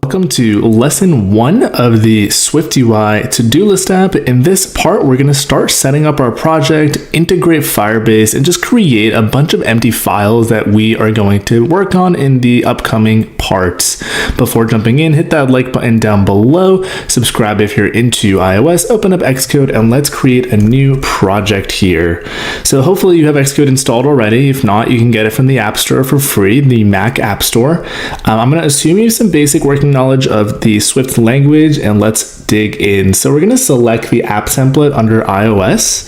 Welcome to lesson 1 of the SwiftUI to-do list app. In this part, we're going to start setting up our project, integrate Firebase, and just create a bunch of empty files that we are going to work on in the upcoming parts. Before jumping in, hit that like button down below, subscribe if you're into iOS, open up Xcode, and let's create a new project here. So hopefully you have Xcode installed already. If not, you can get it from the App Store for free, the Mac App Store. I'm going to assume you have some basic working knowledge of the Swift language, and let's dig in. So we're going to select the app template under iOS,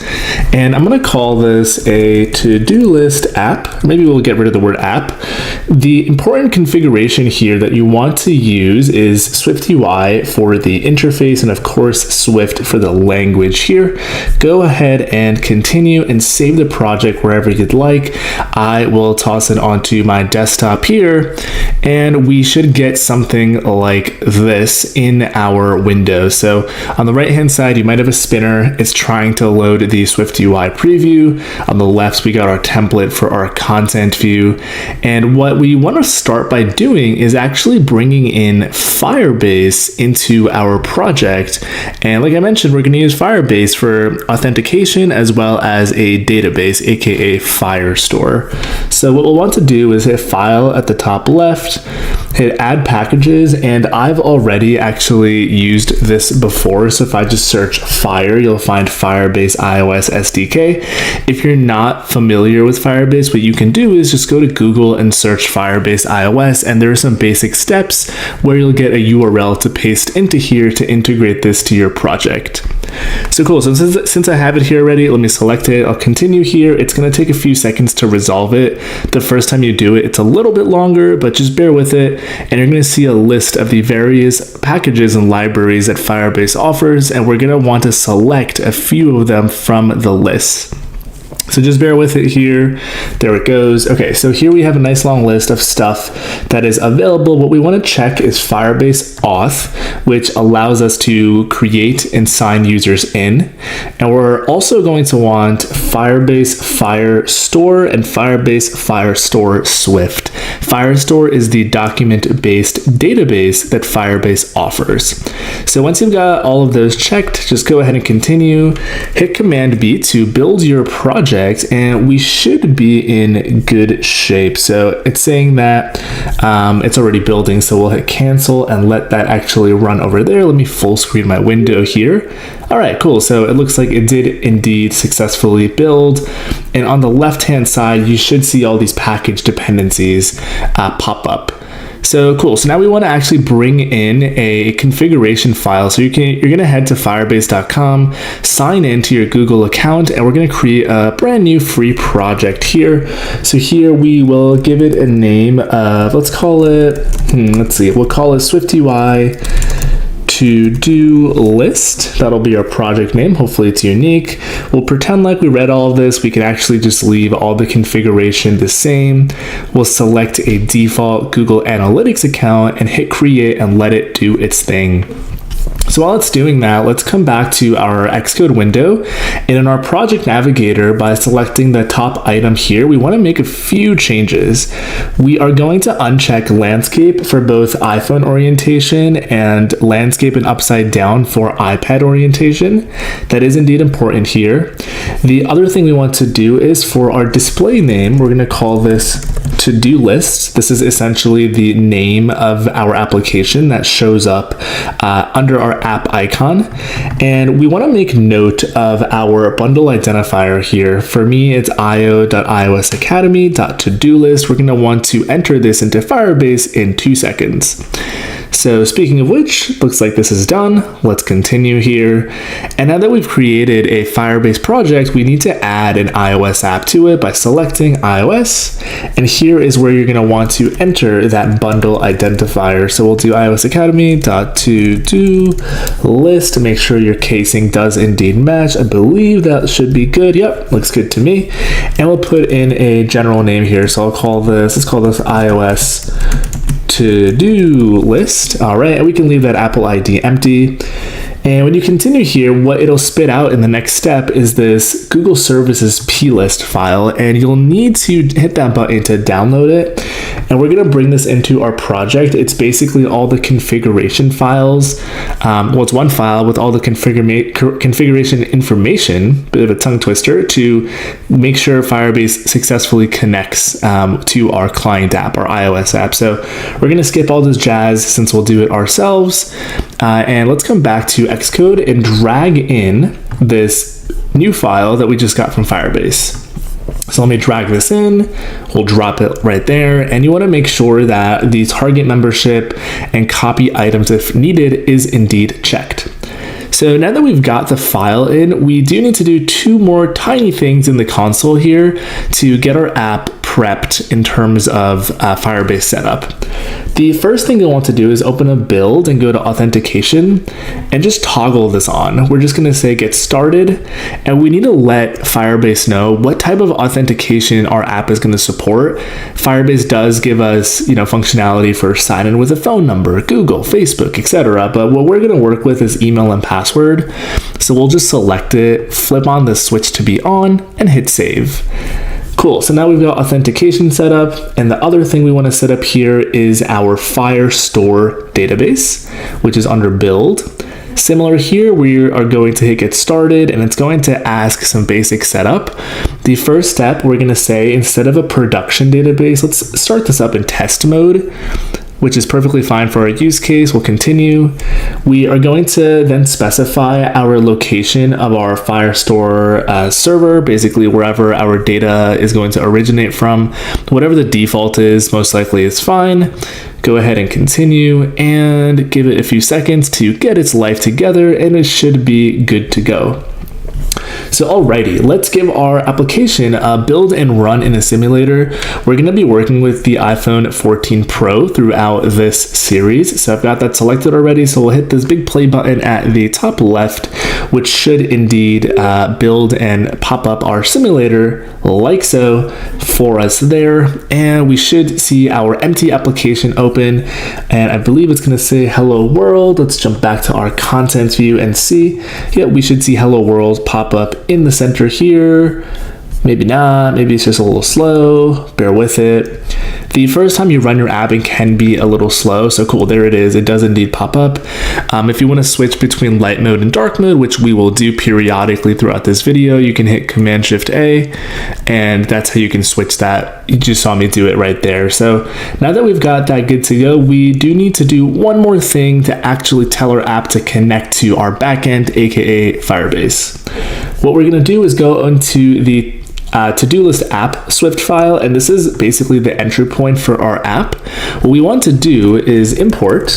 and I'm going to call this a to-do list app. Maybe we'll get rid of the word app. The important configuration here that you want to use is SwiftUI for the interface, and of course Swift for the language here. Go ahead and continue and save the project wherever you'd like. I will toss it onto my desktop here, and we should get something like this in our window. So on the right hand side, you might have a spinner. It's trying to load the SwiftUI preview. On the left, we got our template for our content view. And what we want to start by doing is actually bringing in Firebase into our project. And like I mentioned, we're going to use Firebase for authentication as well as a database, aka Firestore. So what we'll want to do is hit File at the top left, hit Add Packages, and I've already actually used this before. So if I just search Fire, you'll find Firebase iOS SDK. If you're not familiar with Firebase, what you can do is just go to Google and search Firebase iOS, and there are some basic steps where you'll get a URL to paste into here to integrate this to your project. So cool, so since I have it here already, let me select it. I'll continue here. It's going to take a few seconds to resolve it. The first time you do it, it's a little bit longer, but just bear with it. And you're going to see a list of the various packages and libraries that Firebase offers, and we're going to want to select a few of them from the list. So just bear with it here. There it goes. Okay, so here we have a nice long list of stuff that is available. What we want to check is Firebase Auth, which allows us to create and sign users in. And we're also going to want Firebase Firestore and Firebase Firestore Swift. Firestore is the document-based database that Firebase offers. So once you've got all of those checked, just go ahead and continue. Hit Command B to build your project, and we should be in good shape. So it's saying that it's already building, so we'll hit cancel and let that actually run over there. Let me full screen my window here. All right, cool. So it looks like it did indeed successfully build. And on the left-hand side, you should see all these package dependencies pop up. So cool. So now we want to actually bring in a configuration file. So you're going to head to firebase.com, sign into your Google account, and we're going to create a brand new free project here. So here we will give it a name of, let's call it, we'll call it SwiftUI to-do list. That'll be our project name. Hopefully it's unique. We'll pretend like we read all of this. We can actually just leave all the configuration the same. We'll select a default Google Analytics account and hit create and let it do its thing. So while it's doing that, let's come back to our Xcode window, and in our project navigator, by selecting the top item here, we want to make a few changes. We are going to uncheck landscape for both iPhone orientation and landscape and upside down for iPad orientation. That is indeed important here. The other thing we want to do is for our display name, we're going to call this to-do list. This is essentially the name of our application that shows up under our app icon, and we want to make note of our bundle identifier here. For me, it's io.iosacademy.to-do list. We're going to want to enter this into Firebase in 2 seconds. So speaking of which, looks like this is done. Let's continue here. And now that we've created a Firebase project, we need to add an iOS app to it by selecting iOS. And here is where you're going to want to enter that bundle identifier. So we'll do iosacademy.to-do list to make sure your casing does indeed match. I believe that should be good. Yep, looks good to me. And we'll put in a general name here. So let's call this iOS to-do list. All right, and we can leave that Apple ID empty. And when you continue here, what it'll spit out in the next step is this Google Services plist file, and you'll need to hit that button to download it. and we're going to bring this into our project. It's basically all the configuration files. Well, it's one file with all the configuration information, bit of a tongue twister, to make sure Firebase successfully connects to our client app, our iOS app. So we're going to skip all this jazz since we'll do it ourselves. And let's come back to Xcode and drag in this new file that we just got from Firebase. So let me drag this in, we'll drop it right there, and you want to make sure that the target membership and copy items if needed is indeed checked. So now that we've got the file in, we do need to do two more tiny things in the console here to get our app prepped in terms of Firebase setup. The first thing you'll want to do is open a build and go to authentication and just toggle this on. We're just going to say get started, and we need to let Firebase know what type of authentication our app is going to support. Firebase does give us, functionality for sign in with a phone number, Google, Facebook, etc. But what we're going to work with is email and password. So we'll just select it, flip on the switch to be on, and hit save. Cool, so now we've got authentication set up, and the other thing we want to set up here is our Firestore database, which is under build. Similar here, we are going to hit get started, and it's going to ask some basic setup. The first step, we're going to say, instead of a production database, let's start this up in test mode, which is perfectly fine for our use case. We'll continue. We are going to then specify our location of our Firestore server, basically wherever our data is going to originate from. Whatever the default is, most likely is fine. Go ahead and continue and give it a few seconds to get its life together, and it should be good to go. So alrighty, let's give our application a build and run in a simulator. We're going to be working with the iPhone 14 Pro throughout this series. So I've got that selected already. So we'll hit this big play button at the top left, which should indeed build and pop up our simulator like so for us there. And we should see our empty application open. And I believe it's going to say hello world. Let's jump back to our contents view and see. Yeah, we should see hello world pop up in the center here. Maybe not, maybe it's just a little slow, bear with it. The first time you run your app, it can be a little slow, so cool, there it is, it does indeed pop up. If you want to switch between light mode and dark mode, which we will do periodically throughout this video, you can hit Command-Shift-A, and that's how you can switch that. You just saw me do it right there. So now that we've got that good to go, we do need to do one more thing to actually tell our app to connect to our backend, aka Firebase. What we're going to do is go into the to-do list app Swift file, and this is basically the entry point for our app. What we want to do is import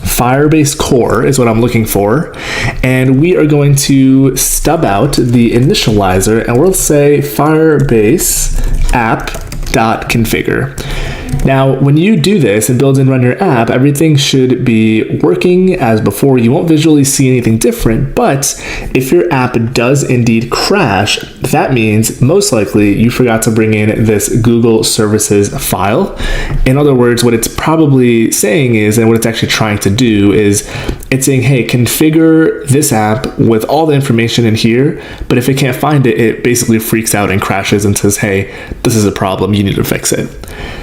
Firebase core is what I'm looking for, and we are going to stub out the initializer, and we'll say Firebase app.configure. Now, when you do this and build and run your app, everything should be working as before. You won't visually see anything different, but if your app does indeed crash, that means most likely you forgot to bring in this Google services file. In other words, what it's probably saying is, and what it's actually trying to do is, it's saying, hey, configure this app with all the information in here, but if it can't find it, it basically freaks out and crashes and says, hey, this is a problem, you need to fix it.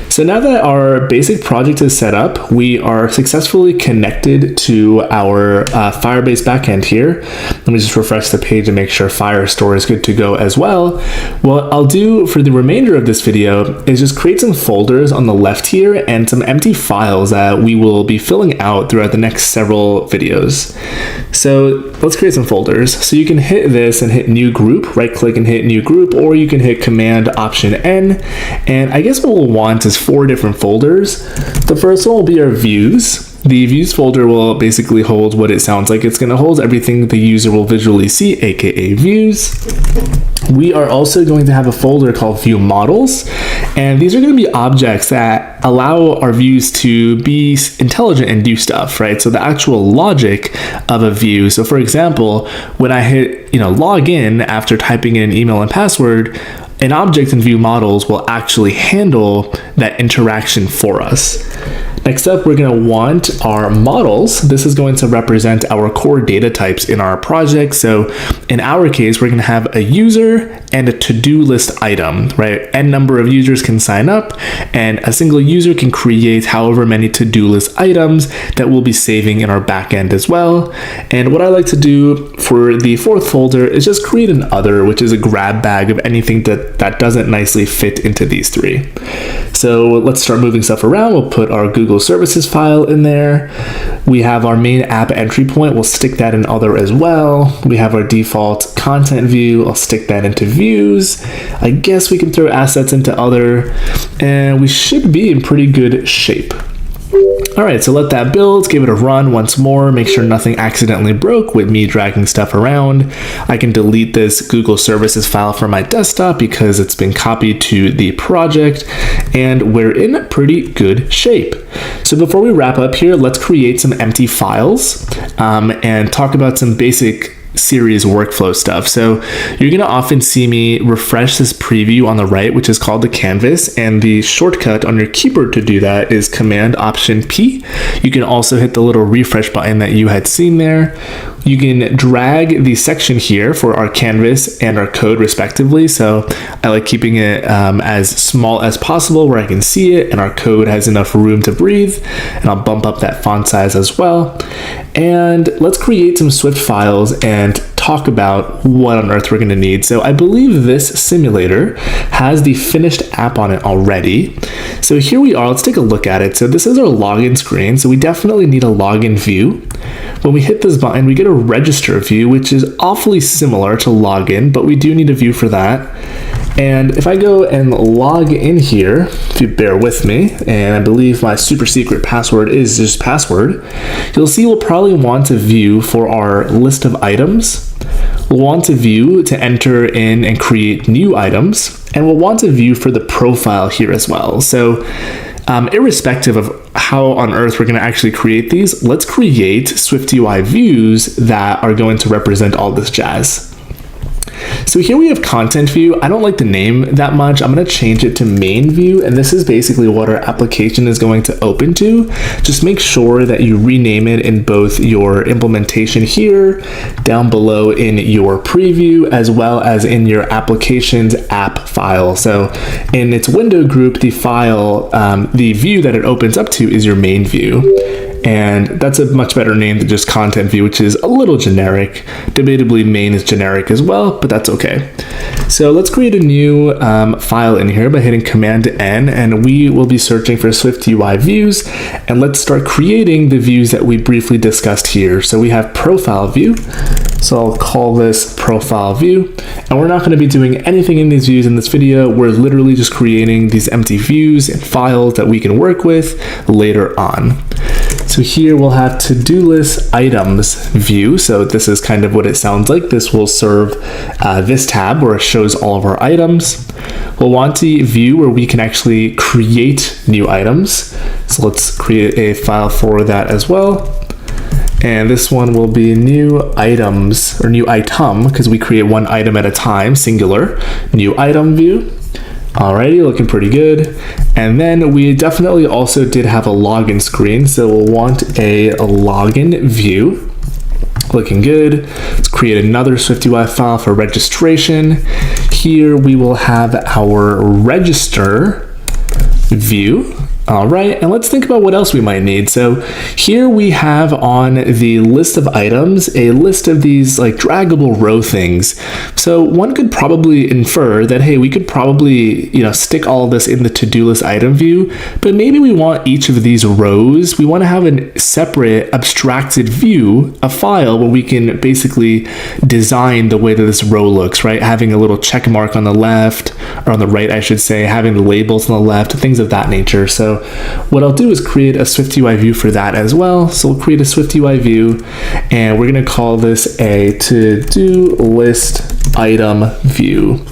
So now that our basic project is set up, we are successfully connected to our Firebase backend here. Let me just refresh the page and make sure Firestore is good to go as well. What I'll do for the remainder of this video is just create some folders on the left here and some empty files that we will be filling out throughout the next several videos. So let's create some folders. So you can hit this and hit new group, right click and hit new group, or you can hit Command Option N. And I guess what we'll want is 4 different folders. The first one will be our views. The views folder will basically hold what it sounds like it's going to hold, everything the user will visually see, aka views. We are also going to have a folder called view models, and these are going to be objects that allow our views to be intelligent and do stuff, right? So the actual logic of a view. So for example, when I hit log in after typing in email and password, an object in view models will actually handle that interaction for us. Next up, we're going to want our models. This is going to represent our core data types in our project. So in our case, we're going to have a user and a to-do list item, right? N number of users can sign up, and a single user can create however many to-do list items that we'll be saving in our backend as well. And what I like to do for the fourth folder is just create an other, which is a grab bag of anything that doesn't nicely fit into these three. So let's start moving stuff around. We'll put our Google Services file in there. We have our main app entry point. We'll stick that in other as well. We have our default content view. I'll stick that into views. I guess we can throw assets into other, and we should be in pretty good shape. All right, so let that build, give it a run once more, make sure nothing accidentally broke with me dragging stuff around. I can delete this Google Services file from my desktop because it's been copied to the project, and we're in pretty good shape. So before we wrap up here, let's create some empty files and talk about some basic series workflow stuff. So you're going to often see me refresh this preview on the right, which is called the canvas, and the shortcut on your keyboard to do that is Command Option P. You can also hit the little refresh button that you had seen there. You can drag the section here for our canvas and our code respectively. So I like keeping it as small as possible where I can see it and our code has enough room to breathe. And I'll bump up that font size as well. And let's create some Swift files and talk about what on earth we're going to need. So I believe this simulator has the finished app on it already. So here we are. Let's take a look at it. So this is our login screen. So we definitely need a login view. When we hit this button, we get a register view, which is awfully similar to login, but we do need a view for that. And if I go and log in here, if you bear with me, and I believe my super secret password is just password, you'll see we'll probably want a view for our list of items. We'll want a view to enter in and create new items, and we'll want a view for the profile here as well. So irrespective of how on earth we're going to actually create these, let's create SwiftUI views that are going to represent all this jazz. So here we have content view. I don't like the name that much. I'm going to change it to main view, and this is basically what our application is going to open to. Just make sure that you rename it in both your implementation here, down below in your preview, as well as in your application's app file. So in its window group, the file, the view that it opens up to is your main view. And that's a much better name than just content view, which is a little generic. Debatably, main is generic as well, but that's okay. So let's create a new file in here by hitting Command N, and we will be searching for SwiftUI views. And let's start creating the views that we briefly discussed here. So we have profile view. So I'll call this profile view. And we're not going to be doing anything in these views in this video. We're literally just creating these empty views and files that we can work with later on. So here we'll have to-do list items view. So this is kind of what it sounds like. This will serve this tab where it shows all of our items. We'll want the view where we can actually create new items. So let's create a file for that as well. And this one will be new items, or new item, because we create one item at a time, singular, new item view. Alrighty, looking pretty good. And then we definitely also did have a login screen, so we'll want a login view. Looking good. Let's create another SwiftUI file for registration. Here we will have our register view. All right, and let's think about what else we might need. So here we have on the list of items, a list of these like draggable row things. So one could probably infer that, hey, we could probably, stick all of this in the to-do list item view, but maybe we want each of these rows, we want to have a separate abstracted view, a file where we can basically design the way that this row looks, right? Having a little check mark on the left, or on the right, I should say, having the labels on the left, things of that nature. So what I'll do is create a SwiftUI view for that as well. So we'll create a SwiftUI view, and we're going to call this a to-do list item view.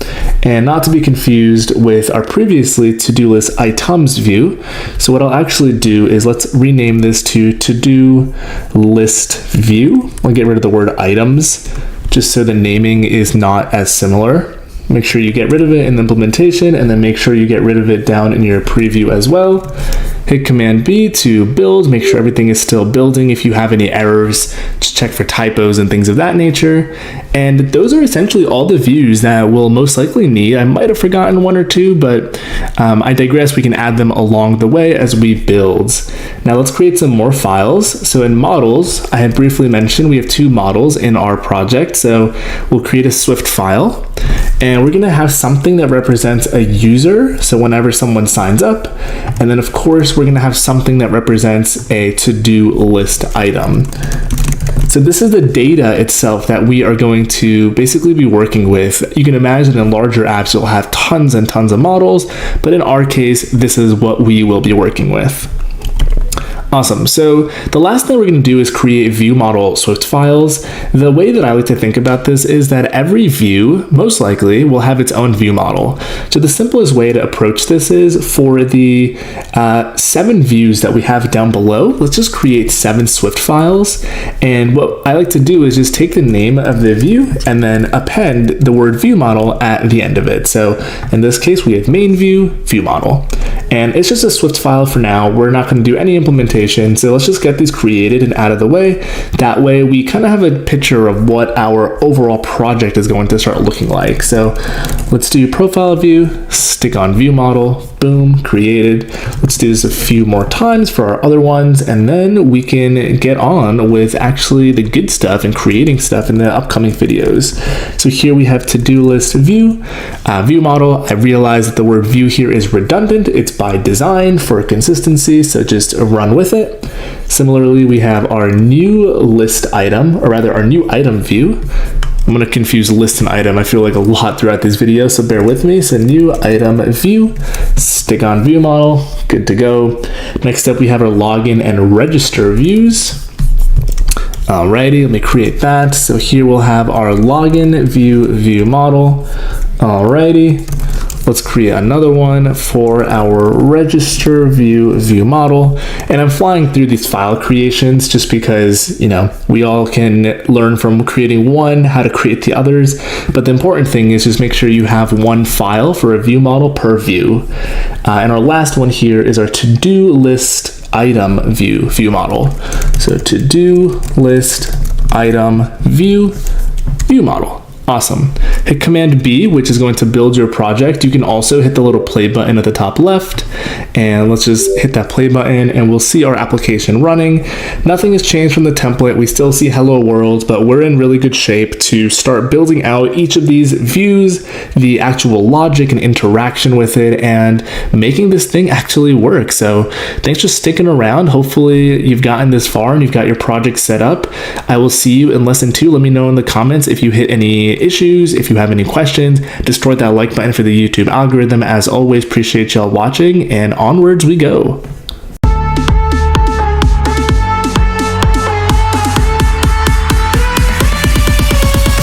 And not to be confused with our previously to-do list items view. So what I'll actually do is let's rename this to-do list view. I'll get rid of the word items, just so the naming is not as similar. Make sure you get rid of it in the implementation, and then make sure you get rid of it down in your preview as well. Hit Command B to build, make sure everything is still building. If you have any errors, just check for typos and things of that nature. And those are essentially all the views that we'll most likely need. I might have forgotten one or two, but I digress. We can add them along the way as we build. Now let's create some more files. So in models, I had briefly mentioned we have two models in our project. So we'll create a Swift file, and we're going to have something that represents a user. So whenever someone signs up, and then of course we're going to have something that represents a to-do list item. So this is the data itself that we are going to basically be working with. You can imagine in larger apps, you'll have tons and tons of models, but in our case, this is what we will be working with. Awesome. So the last thing we're going to do is create view model Swift files. The way that I like to think about this is that every view, most likely, will have its own view model. So the simplest way to approach this is for the 7 views that we have down below, let's just create 7 Swift files. And what I like to do is just take the name of the view and then append the word view model at the end of it. So in this case, we have main view, view model. And it's just a Swift file for now. We're not going to do any implementation. So let's just get these created and out of the way. That way we kind of have a picture of what our overall project is going to start looking like. So let's do profile view, stick on view model, boom, created. Let's do this a few more times for our other ones, and then we can get on with actually the good stuff and creating stuff in the upcoming videos. So here we have to-do list view, view model. I realize that the word view here is redundant. It's by design for consistency, so just run with it. Similarly, we have our new list item, or rather our new item view. I'm going to confuse list and item. I feel like a lot throughout these videos, so bear with me. So new item view, stick on view model, good to go. Next up, we have our login and register views. Alrighty, let me create that. So here we'll have our login view model. Alrighty. Let's create another one for our register view model. And I'm flying through these file creations just because, you know, we all can learn from creating one how to create the others. But the important thing is just make sure you have one file for a view model per view. And our last one here is our to-do list item view model. So to-do list item view model. Awesome. Hit Command B, which is going to build your project. You can also hit the little play button at the top left, and let's just hit that play button and we'll see our application running. Nothing has changed from the template. We still see hello world, but we're in really good shape to start building out each of these views, the actual logic and interaction with it, and making this thing actually work. So thanks for sticking around. Hopefully you've gotten this far and you've got your project set up. I will see you in lesson 2. Let me know in the comments if you hit any issues. If you have any questions, destroy that like button for the YouTube algorithm. As always, appreciate y'all watching, and onwards we go.